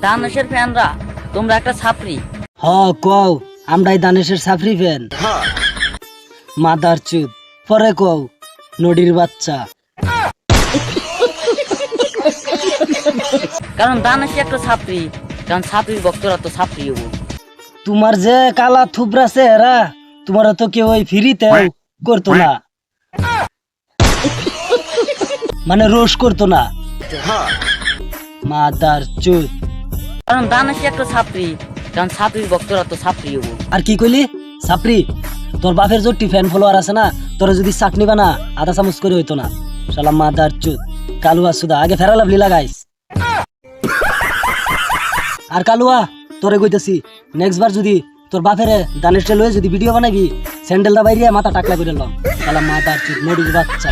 দানেশের ফ্যানরা তোমরা একটা ছাপরি। হ কও আমরাই দানেশের সাফরি ফ্যান। মাদার চুদ পরে কও নদীর বাচ্চা। কারণ দানেশ একটা ছাপরি, কারণ ছাপরির ভক্তরা তো ছাপরি হবো। তোমার যে কালা থুবরা চেহারা তোমার তো কেউ ওই ফ্রিতে করতো না, মানে রোশ করতো না। মাদার চুদ। কারণ দানেশ একটা ছাপরি, কারণ ছাপরির ভক্তরা তো ছাপরি হবো। আর কি কইলি সাপরি? তোর বাপের জোরটি ফ্যান ফলোয়ার আছে না, তোরা যদি চাটনি বানা আধা চামচ করে হইতো না। শালা মাদার চুদ কালুয়া সুদা আগে ফেরা লাভলি লাগাইস। আর কালুয়া তোরে কইতেছি নেক্সট বার যদি তোর বাপের দানেশটা লয়ে যদি ভিডিও বানাবি স্যান্ডেলটা বাইরে মাথা টাকলা করে লম। শালা মাদার চুদ নড়ির বাচ্চা।